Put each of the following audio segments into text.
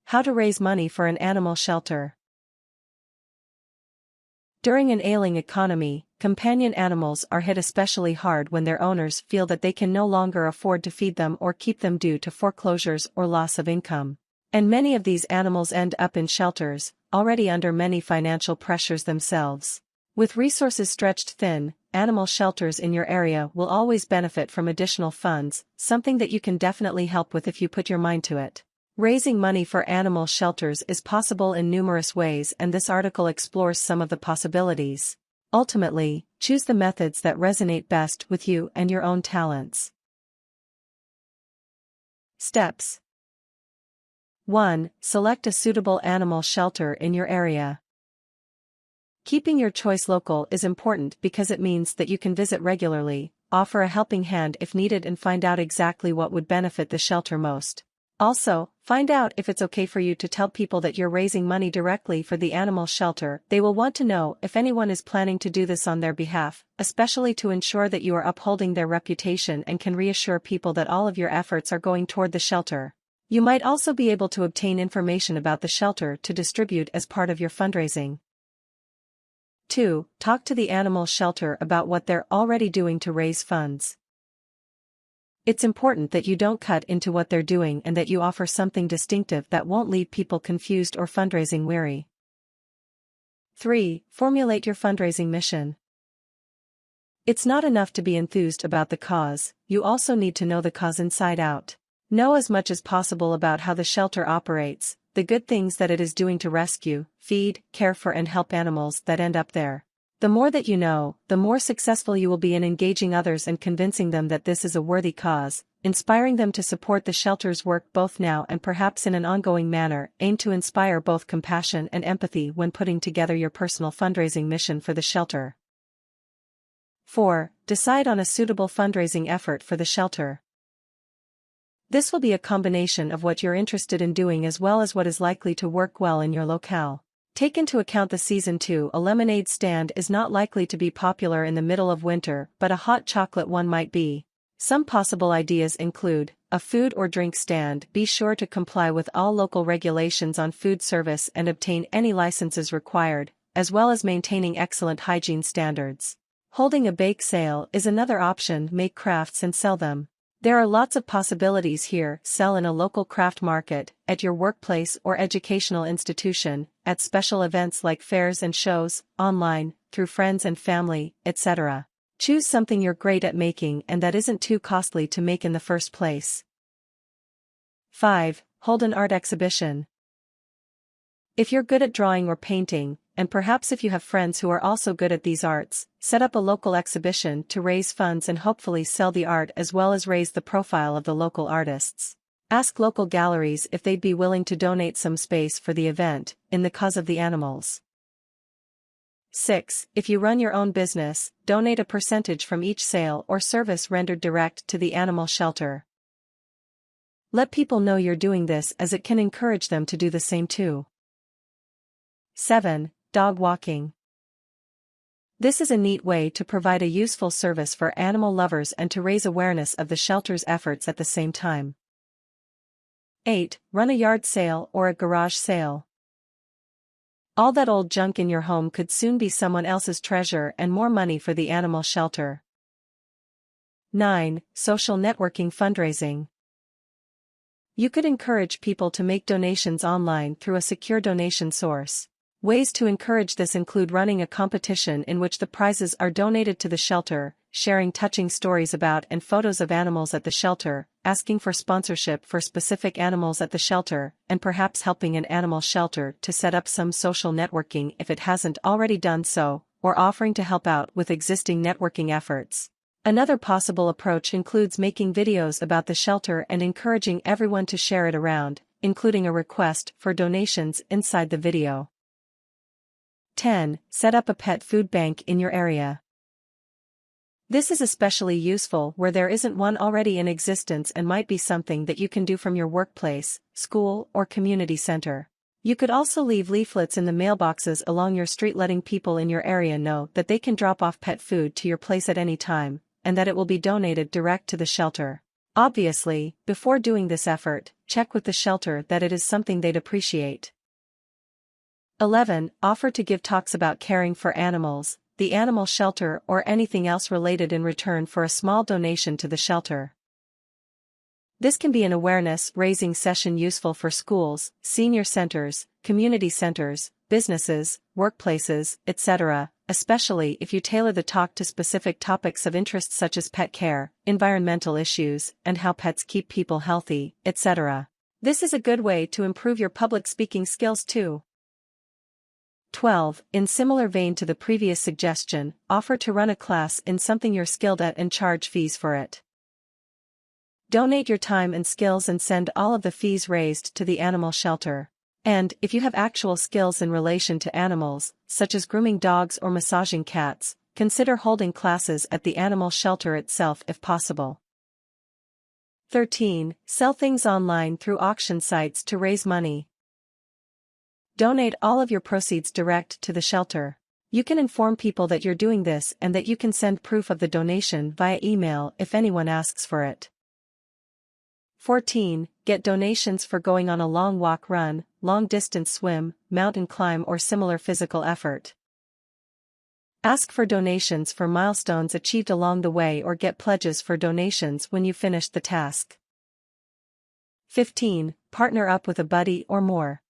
How to raise money for an animal shelter. During an ailing economy, companion animals are hit especially hard when their owners feel that they can no longer afford to feed them or keep them due to foreclosures or loss of income. And many of these animals end up in shelters, already under many financial pressures themselves. With resources stretched thin, animal shelters in your area will always benefit from additional funds, something that you can definitely help with if you put your mind to it. Raising money for animal shelters is possible in numerous ways, and this article explores some of the possibilities. Ultimately, choose the methods that resonate best with you and your own talents. Steps. 1. Select a suitable animal shelter in your area. Keeping your choice local is important because it means that you can visit regularly, offer a helping hand if needed, and find out exactly what would benefit the shelter most. Also, find out if it's okay for you to tell people that you're raising money directly for the animal shelter. They will want to know if anyone is planning to do this on their behalf, especially to ensure that you are upholding their reputation and can reassure people that all of your efforts are going toward the shelter. You might also be able to obtain information about the shelter to distribute as part of your fundraising. 2. Talk to the animal shelter about what they're already doing to raise funds. It's important that you don't cut into what they're doing and that you offer something distinctive that won't leave people confused or fundraising weary. 3. Formulate your fundraising mission. It's not enough to be enthused about the cause, you also need to know the cause inside out. Know as much as possible about how the shelter operates, the good things that it is doing to rescue, feed, care for and help animals that end up there. The more that you know, the more successful you will be in engaging others and convincing them that this is a worthy cause, inspiring them to support the shelter's work both now and perhaps in an ongoing manner. Aim to inspire both compassion and empathy when putting together your personal fundraising mission for the shelter. 4. Decide on a suitable fundraising effort for the shelter. This will be a combination of what you're interested in doing as well as what is likely to work well in your locale. Take into account the season too. A lemonade stand is not likely to be popular in the middle of winter, but a hot chocolate one might be. Some possible ideas include a food or drink stand. Be sure to comply with all local regulations on food service and obtain any licenses required, as well as maintaining excellent hygiene standards. Holding a bake sale is another option. Make crafts and sell them. There are lots of possibilities here. Sell in a local craft market, at your workplace or educational institution, at special events like fairs and shows, online, through friends and family, etc. Choose something you're great at making and that isn't too costly to make in the first place. 5. Hold an art exhibition. If you're good at drawing or painting, and perhaps if you have friends who are also good at these arts, set up a local exhibition to raise funds and hopefully sell the art as well as raise the profile of the local artists. Ask local galleries if they'd be willing to donate some space for the event, in the cause of the animals. 6. If you run your own business, donate a percentage from each sale or service rendered direct to the animal shelter. Let people know you're doing this as it can encourage them to do the same too. 7. Dog walking. This is a neat way to provide a useful service for animal lovers and to raise awareness of the shelter's efforts at the same time. 8. Run a yard sale or a garage sale. All that old junk in your home could soon be someone else's treasure and more money for the animal shelter. 9. Social networking fundraising. You could encourage people to make donations online through a secure donation source. Ways to encourage this include running a competition in which the prizes are donated to the shelter, sharing touching stories about and photos of animals at the shelter, asking for sponsorship for specific animals at the shelter, and perhaps helping an animal shelter to set up some social networking if it hasn't already done so, or offering to help out with existing networking efforts. Another possible approach includes making videos about the shelter and encouraging everyone to share it around, including a request for donations inside the video. 10. Set up a pet food bank in your area. This is especially useful where there isn't one already in existence and might be something that you can do from your workplace, school, or community center. You could also leave leaflets in the mailboxes along your street letting people in your area know that they can drop off pet food to your place at any time, and that it will be donated direct to the shelter. Obviously, before doing this effort, check with the shelter that it is something they'd appreciate. 11. Offer to give talks about caring for animals, the animal shelter or anything else related in return for a small donation to the shelter. This can be an awareness-raising session useful for schools, senior centers, community centers, businesses, workplaces, etc., especially if you tailor the talk to specific topics of interest such as pet care, environmental issues, and how pets keep people healthy, etc. This is a good way to improve your public speaking skills too. 12. In similar vein to the previous suggestion, offer to run a class in something you're skilled at and charge fees for it. Donate your time and skills and send all of the fees raised to the animal shelter. And, if you have actual skills in relation to animals, such as grooming dogs or massaging cats, consider holding classes at the animal shelter itself if possible. 13. Sell things online through auction sites to raise money. Donate all of your proceeds direct to the shelter. You can inform people that you're doing this and that you can send proof of the donation via email if anyone asks for it. 14. Get donations for going on a long walk, run, long-distance swim, mountain climb or similar physical effort. Ask for donations for milestones achieved along the way or get pledges for donations when you finish the task. 15. Partner up with a buddy or more.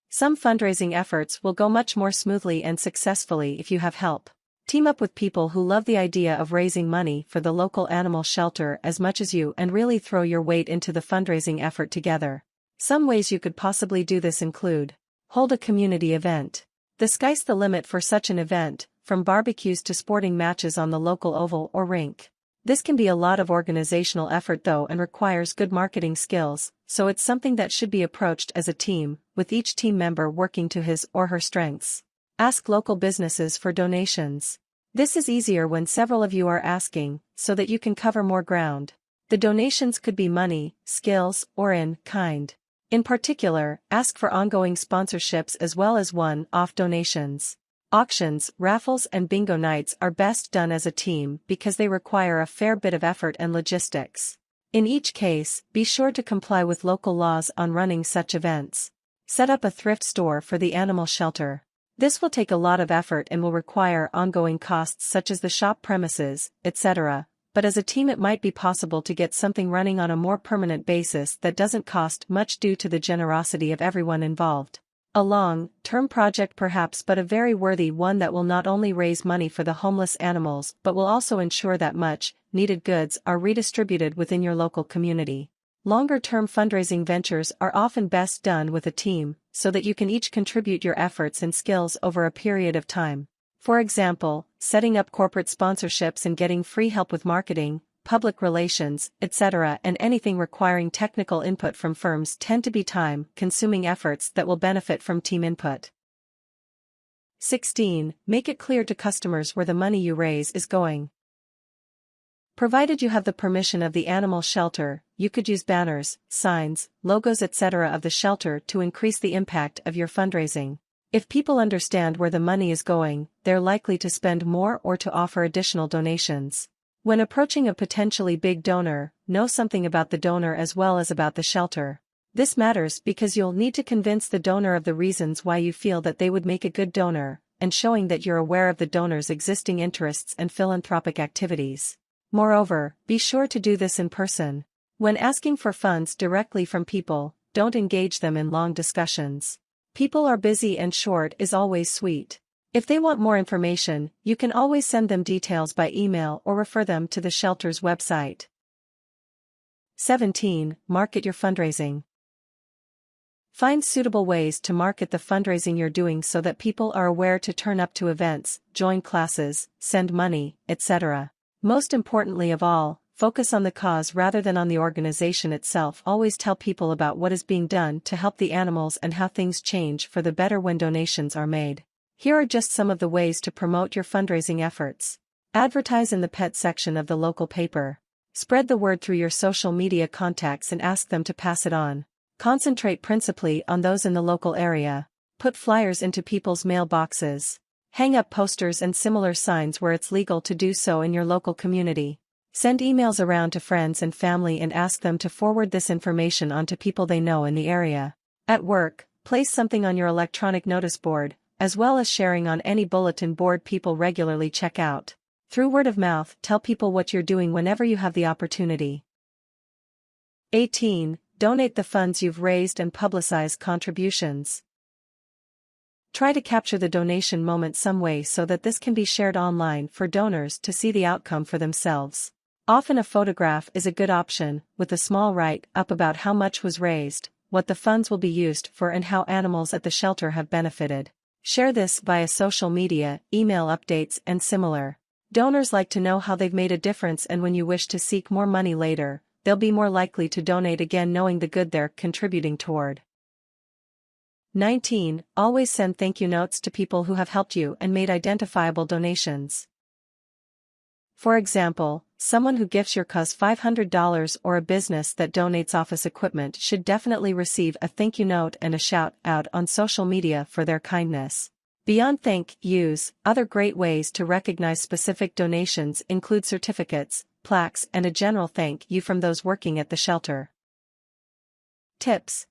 Some fundraising efforts will go much more smoothly and successfully if you have help. Team up with people who love the idea of raising money for the local animal shelter as much as you and really throw your weight into the fundraising effort together. Some ways you could possibly do this include: hold a community event. The sky's the limit for such an event, from barbecues to sporting matches on the local oval or rink. This can be a lot of organizational effort though and requires good marketing skills, so it's something that should be approached as a team, with each team member working to his or her strengths. Ask local businesses for donations. This is easier when several of you are asking, so that you can cover more ground. The donations could be money, skills, or in kind. In particular, ask for ongoing sponsorships as well as one-off donations. Auctions, raffles and bingo nights are best done as a team because they require a fair bit of effort and logistics. In each case, be sure to comply with local laws on running such events. Set up a thrift store for the animal shelter. This will take a lot of effort and will require ongoing costs such as the shop premises, etc., but as a team it might be possible to get something running on a more permanent basis that doesn't cost much due to the generosity of everyone involved. A long-term project perhaps, but a very worthy one that will not only raise money for the homeless animals but will also ensure that much-needed goods are redistributed within your local community. Longer-term fundraising ventures are often best done with a team, so that you can each contribute your efforts and skills over a period of time. For example, setting up corporate sponsorships and getting free help with marketing, public relations, etc., and anything requiring technical input from firms tend to be time-consuming efforts that will benefit from team input. 16. Make it clear to customers where the money you raise is going. Provided you have the permission of the animal shelter, you could use banners, signs, logos etc. of the shelter to increase the impact of your fundraising. If people understand where the money is going, they're likely to spend more or to offer additional donations. When approaching a potentially big donor, know something about the donor as well as about the shelter. This matters because you'll need to convince the donor of the reasons why you feel that they would make a good donor, and showing that you're aware of the donor's existing interests and philanthropic activities. Moreover, be sure to do this in person. When asking for funds directly from people, don't engage them in long discussions. People are busy and short is always sweet. If they want more information, you can always send them details by email or refer them to the shelter's website. 17. Market your fundraising. Find suitable ways to market the fundraising you're doing so that people are aware to turn up to events, join classes, send money, etc. Most importantly of all, focus on the cause rather than on the organization itself. Always tell people about what is being done to help the animals and how things change for the better when donations are made. Here are just some of the ways to promote your fundraising efforts. Advertise in the pet section of the local paper. Spread the word through your social media contacts and ask them to pass it on. Concentrate principally on those in the local area. Put flyers into people's mailboxes. Hang up posters and similar signs where it's legal to do so in your local community. Send emails around to friends and family and ask them to forward this information on to people they know in the area. At work, place something on your electronic notice board, as well as sharing on any bulletin board people regularly check out. Through word of mouth, tell people what you're doing whenever you have the opportunity. 18. Donate the funds you've raised and publicize contributions. Try to capture the donation moment some way so that this can be shared online for donors to see the outcome for themselves. Often a photograph is a good option, with a small write-up about how much was raised, what the funds will be used for and how animals at the shelter have benefited. Share this via social media, email updates and similar. Donors like to know how they've made a difference, and when you wish to seek more money later, they'll be more likely to donate again knowing the good they're contributing toward. 19. Always send thank you notes to people who have helped you and made identifiable donations. For example, someone who gifts your cause $500 or a business that donates office equipment should definitely receive a thank you note and a shout-out on social media for their kindness. Beyond thank yous, other great ways to recognize specific donations include certificates, plaques, and a general thank you from those working at the shelter. Tips.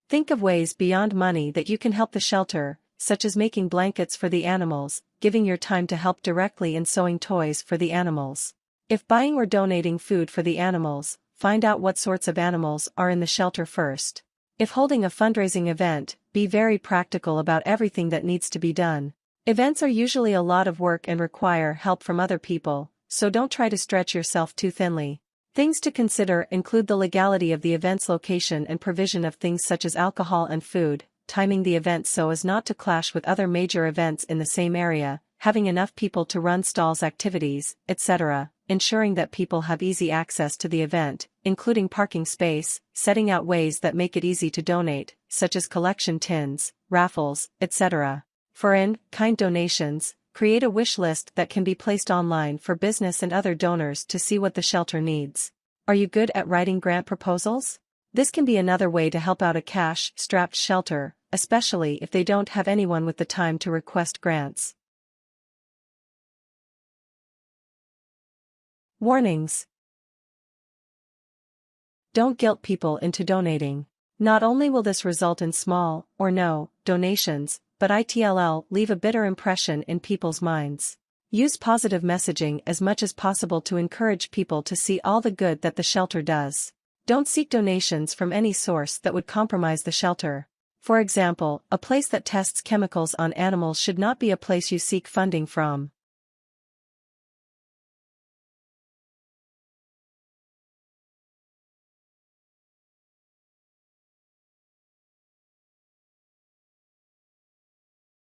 Think of ways beyond money that you can help the shelter, such as making blankets for the animals, giving your time to help directly, and sewing toys for the animals. If buying or donating food for the animals, find out what sorts of animals are in the shelter first. If holding a fundraising event, be very practical about everything that needs to be done. Events are usually a lot of work and require help from other people, so don't try to stretch yourself too thinly. Things to consider include the legality of the event's location and provision of things such as alcohol and food, timing the event so as not to clash with other major events in the same area, having enough people to run stalls, activities, etc., ensuring that people have easy access to the event, including parking space, setting out ways that make it easy to donate, such as collection tins, raffles, etc. For in-kind donations, create a wish list that can be placed online for business and other donors to see what the shelter needs. Are you good at writing grant proposals? This can be another way to help out a cash-strapped shelter, especially if they don't have anyone with the time to request grants. Warnings. Don't guilt people into donating. Not only will this result in small, or no, donations, but it'll leave a bitter impression in people's minds. Use positive messaging as much as possible to encourage people to see all the good that the shelter does. Don't seek donations from any source that would compromise the shelter. For example, a place that tests chemicals on animals should not be a place you seek funding from.